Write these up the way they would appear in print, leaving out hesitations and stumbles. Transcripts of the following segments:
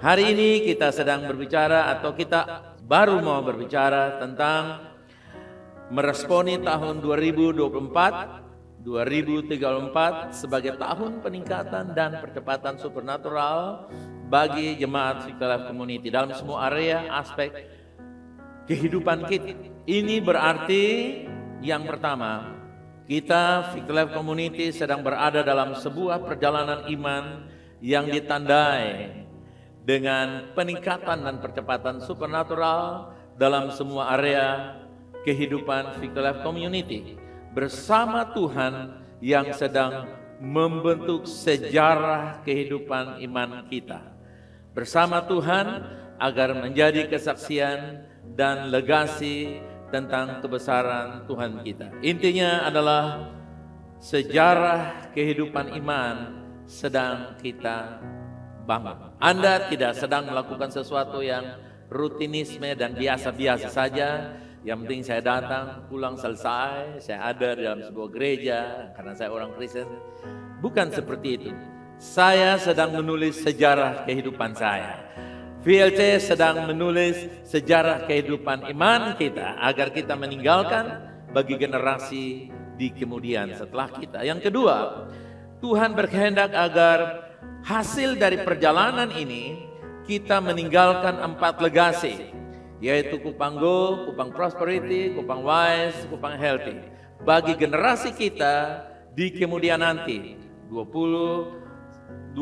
Hari ini kita sedang berbicara atau kita baru mau berbicara tentang meresponi tahun 2024, 2034 sebagai tahun peningkatan dan percepatan supernatural bagi jemaat Victory Life Community dalam semua area aspek kehidupan kita. Ini berarti yang pertama, kita Victory Life Community sedang berada dalam sebuah perjalanan iman yang ditandai dengan peningkatan dan percepatan supernatural dalam semua area kehidupan Victory Life Community bersama Tuhan yang sedang membentuk sejarah kehidupan iman kita. Bersama Tuhan agar menjadi kesaksian dan legasi tentang kebesaran Tuhan kita. Intinya adalah sejarah kehidupan iman sedang kita bangun. Anda tidak sedang melakukan sesuatu yang rutinisme dan biasa-biasa saja. Yang penting saya datang, pulang selesai, saya ada dalam sebuah gereja karena saya orang Kristen. Bukan seperti itu. Saya sedang menulis sejarah kehidupan saya. VLC sedang menulis sejarah kehidupan iman kita agar kita meninggalkan bagi generasi di kemudian setelah kita. Yang kedua, Tuhan berkehendak agar hasil dari perjalanan ini kita meninggalkan 4 legasi, yaitu Kupang Go, Kupang Prosperity, Kupang Wise, Kupang Healthy. Bagi generasi kita di kemudian nanti 2024,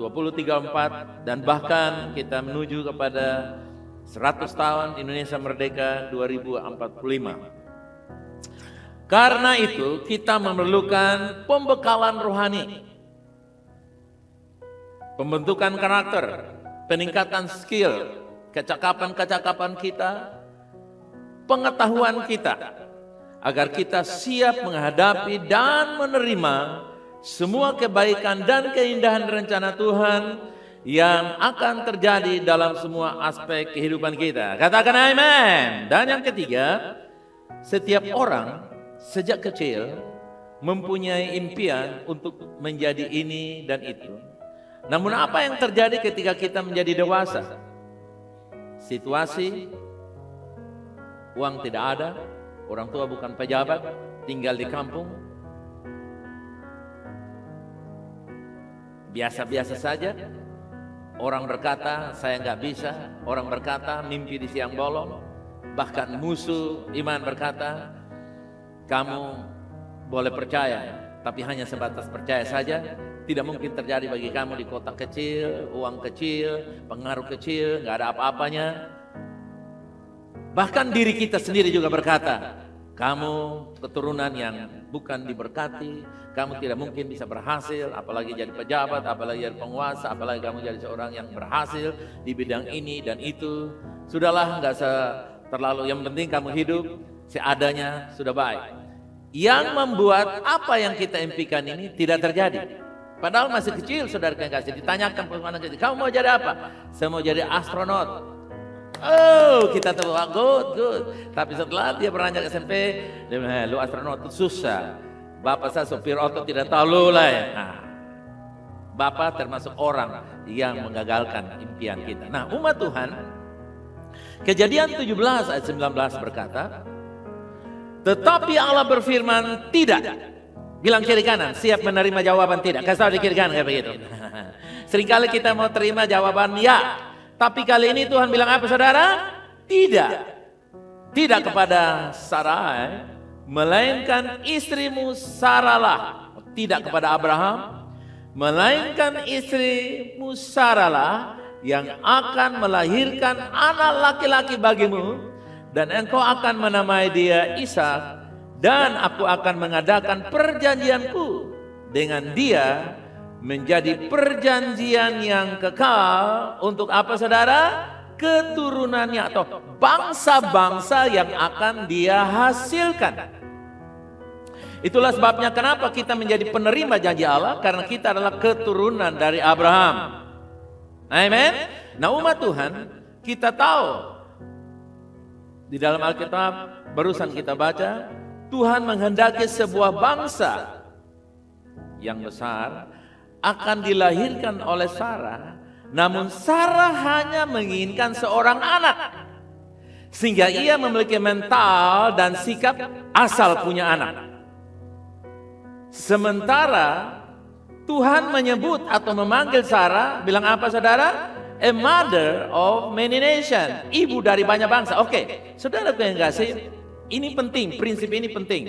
2034 dan bahkan kita menuju kepada 100 tahun Indonesia Merdeka 2045. Karena itu kita memerlukan pembekalan rohani, pembentukan karakter, peningkatan skill, kecakapan-kecakapan kita, pengetahuan kita, agar kita siap menghadapi dan menerima semua kebaikan dan keindahan rencana Tuhan yang akan terjadi dalam semua aspek kehidupan kita. Katakan amin. Dan yang ketiga, setiap orang sejak kecil mempunyai impian untuk menjadi ini dan itu. Namun apa yang terjadi ketika kita menjadi dewasa? Situasi, uang tidak ada, orang tua bukan pejabat, tinggal di kampung, biasa-biasa saja. Orang berkata, saya nggak bisa. Orang berkata, mimpi di siang bolong. Bahkan musuh iman berkata, kamu boleh percaya, tapi hanya sebatas percaya saja. Tidak mungkin terjadi bagi kamu di kota kecil, uang kecil, pengaruh kecil, nggak ada apa-apanya. Bahkan diri kita sendiri juga berkata, kamu keturunan yang bukan diberkati, kamu tidak mungkin bisa berhasil, apalagi jadi pejabat, apalagi jadi penguasa, apalagi kamu jadi seorang yang berhasil di bidang ini dan itu. Sudahlah, nggak terlalu, yang penting kamu hidup seadanya sudah baik. Yang membuat apa yang kita impikan ini tidak terjadi. Padahal masih kecil, saudara yang kasih ditanyakan bagaimana kecil, kamu mau jadi apa? Saya mau jadi astronot. Oh, kita tahu, good. Tapi setelah dia beranjak SMP, dia bilang, lu astronot itu susah. Bapak saya sopir otot tidak tahu lu lah ya. Nah, Bapak termasuk orang yang mengagalkan impian kita. Nah, umat Tuhan, Kejadian 17 ayat 19 berkata, tetapi Allah berfirman tidak. Bilang kiri kanan, siap menerima jawaban tidak. Kasih tahu di kiri kanan kayak begitu. Seringkali kita mau terima jawaban ya, tapi kali ini Tuhan bilang apa saudara? Tidak. Tidak kepada Sarai, melainkan istrimu Saralah. Tidak kepada Abraham, melainkan istrimu Saralah yang akan melahirkan anak laki-laki bagimu, dan engkau akan menamai dia Ishak. Dan aku akan mengadakan perjanjianku dengan dia menjadi perjanjian yang kekal untuk apa saudara? Keturunannya atau bangsa-bangsa yang akan dia hasilkan. Itulah sebabnya kenapa kita menjadi penerima janji Allah, karena kita adalah keturunan dari Abraham. Amin. Nah, umat Tuhan, kita tahu di dalam Alkitab barusan kita baca, Tuhan menghendaki sebuah bangsa yang besar akan dilahirkan oleh Sarah Namun Sarah hanya menginginkan seorang anak. Sehingga ia memiliki mental dan sikap asal punya anak. Sementara Tuhan menyebut atau memanggil Sarah, bilang apa saudara? A mother of many nations, ibu dari banyak bangsa. Oke, saudara yang kasih, ini penting, prinsip ini penting.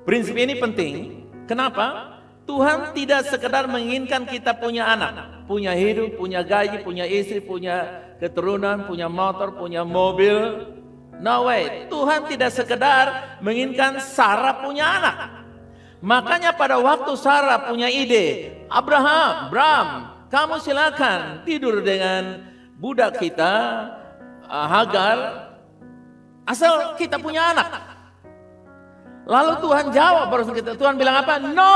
Prinsip ini penting, kenapa? Tuhan tidak sekedar menginginkan kita punya anak, punya hidup, punya gaji, punya istri, punya keturunan, punya motor, punya mobil. No way, Tuhan tidak sekedar menginginkan Sarah punya anak. Makanya pada waktu Sarah punya ide, Abraham, kamu silakan tidur dengan budak kita, Hagar, asal kita punya anak. Lalu Tuhan jawab, Tuhan bilang apa? No,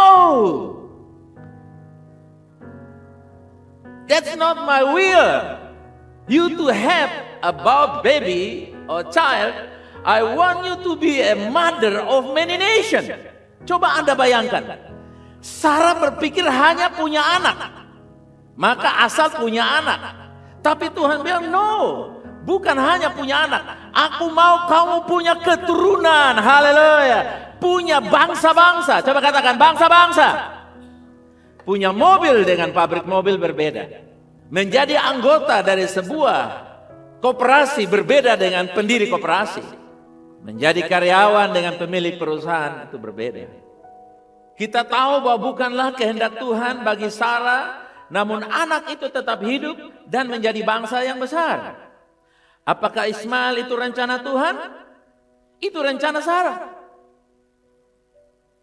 that's not my will. You to have a baby or child, I want you to be a mother of many nations. Coba Anda bayangkan, Sarah berpikir hanya punya anak, maka asal punya anak. Tapi Tuhan bilang, no, bukan hanya punya anak. Aku mau kamu punya keturunan, haleluya. Punya bangsa-bangsa, coba katakan bangsa-bangsa. Punya mobil dengan pabrik mobil berbeda. Menjadi anggota dari sebuah koperasi berbeda dengan pendiri koperasi. Menjadi karyawan dengan pemilik perusahaan itu berbeda. Kita tahu bahwa bukanlah kehendak Tuhan bagi Sarah, namun anak itu tetap hidup dan menjadi bangsa yang besar. Apakah Ismail itu rencana Tuhan? Itu rencana Sarah.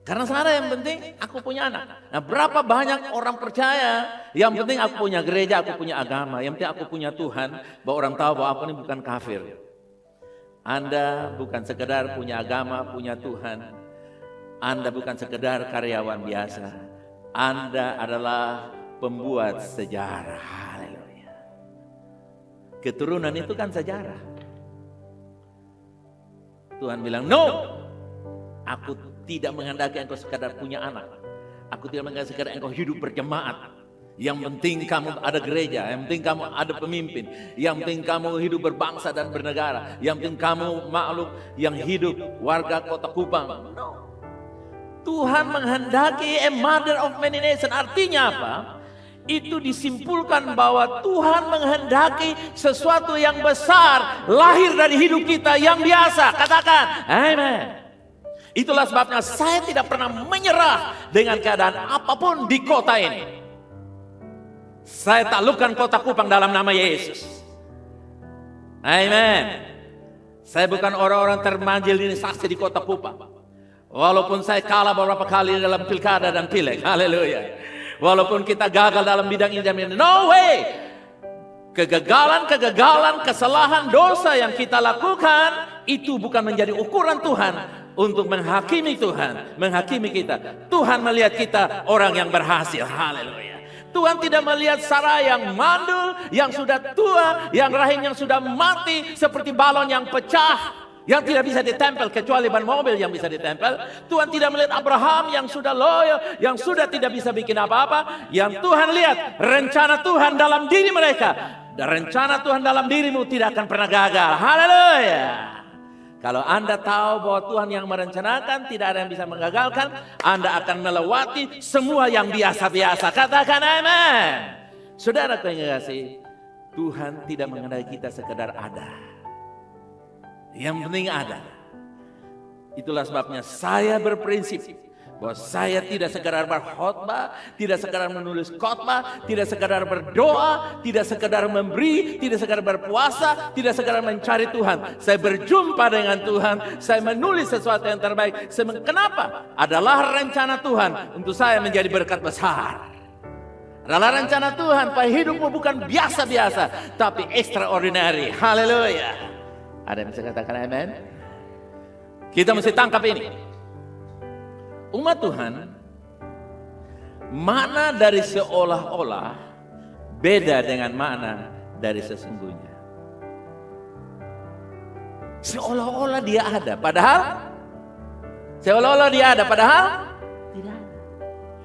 Karena Sarah yang penting aku punya anak. Nah, berapa banyak orang percaya yang penting aku punya gereja, aku punya agama, yang penting aku punya Tuhan, bahwa orang tahu bahwa aku ini bukan kafir. Anda bukan sekedar punya agama, punya Tuhan. Anda bukan sekedar karyawan biasa. Anda adalah pembuat sejarah. Haleluya. Keturunan itu kan sejarah. Tuhan bilang, no, aku tidak menghendaki engkau sekadar punya anak. Aku tidak menghendaki sekadar engkau hidup berjemaat. Yang penting kamu ada gereja, yang penting kamu ada pemimpin, yang penting kamu hidup berbangsa dan bernegara, yang penting kamu makhluk yang hidup warga kota Kupang. No. Tuhan menghendaki a mother of many nations. Artinya apa? Itu disimpulkan bahwa Tuhan menghendaki sesuatu yang besar lahir dari hidup kita yang biasa. Katakan, amen. Itulah sebabnya saya tidak pernah menyerah dengan keadaan apapun di kota ini. Saya taklukkan kota Kupang dalam nama Yesus. Amen. Saya bukan orang-orang termanjil ini saksi di kota Kupang. Walaupun saya kalah beberapa kali dalam pilkada dan pileg. Haleluya. Walaupun kita gagal dalam bidang ini dan ini. No way. Kegagalan, kesalahan, dosa yang kita lakukan itu bukan menjadi ukuran Tuhan untuk menghakimi Tuhan, menghakimi kita. Tuhan melihat kita orang yang berhasil. Haleluya. Tuhan tidak melihat Sarah yang mandul, yang sudah tua, yang rahim yang sudah mati, seperti balon yang pecah, yang tidak bisa ditempel kecuali ban mobil yang bisa ditempel. Tuhan tidak melihat Abraham yang sudah loyo, yang sudah tidak bisa bikin apa-apa. Yang Tuhan lihat rencana Tuhan dalam diri mereka. Dan rencana Tuhan dalam dirimu tidak akan pernah gagal. Haleluya. Kalau Anda tahu bahwa Tuhan yang merencanakan, tidak ada yang bisa menggagalkan, Anda akan melewati semua yang biasa-biasa. Katakan amin. Saudara yang kasih, Tuhan tidak menghendaki kita sekedar ada. Yang penting ada. Itulah sebabnya saya berprinsip bahwa saya tidak sekedar berkhotbah, tidak sekedar menulis khotbah, tidak sekedar berdoa, tidak sekedar memberi, tidak sekedar berpuasa, tidak sekedar mencari Tuhan. Saya berjumpa dengan Tuhan, saya menulis sesuatu yang terbaik. Kenapa? Adalah rencana Tuhan untuk saya menjadi berkat besar. Adalah rencana Tuhan supaya hidupmu bukan biasa-biasa, tapi extraordinary. Haleluya. Ada yang bisa katakan amen? Kita mesti tangkap ini. Umat Tuhan, makna dari seolah-olah beda dengan makna dari sesungguhnya. Seolah-olah dia ada, padahal seolah-olah dia ada, padahal tidak ada.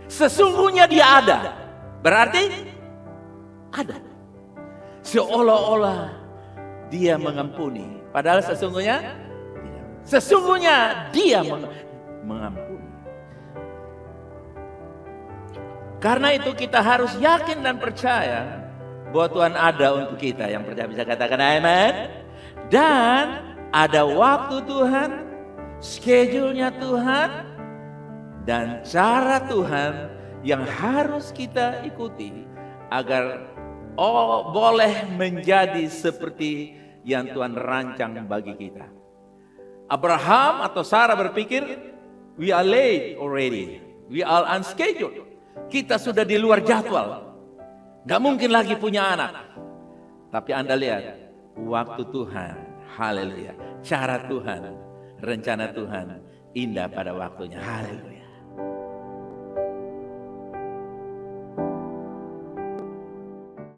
Sesungguhnya dia ada, Berarti ada. Seolah-olah dia mengampuni. Padahal sesungguhnya dia mengampuni. Karena itu kita harus yakin dan percaya bahwa Tuhan ada untuk kita. Yang percaya bisa katakan amin. Dan ada waktu Tuhan, schedule-nya Tuhan, dan cara Tuhan yang harus kita ikuti agar boleh menjadi seperti yang Tuhan rancang bagi kita. Abraham atau Sarah berpikir, we are late already, we are unscheduled. Kita sudah di luar jadwal, gak mungkin lagi punya anak. Tapi Anda lihat, waktu Tuhan, haleluya, cara Tuhan, rencana Tuhan indah pada waktunya, haleluya.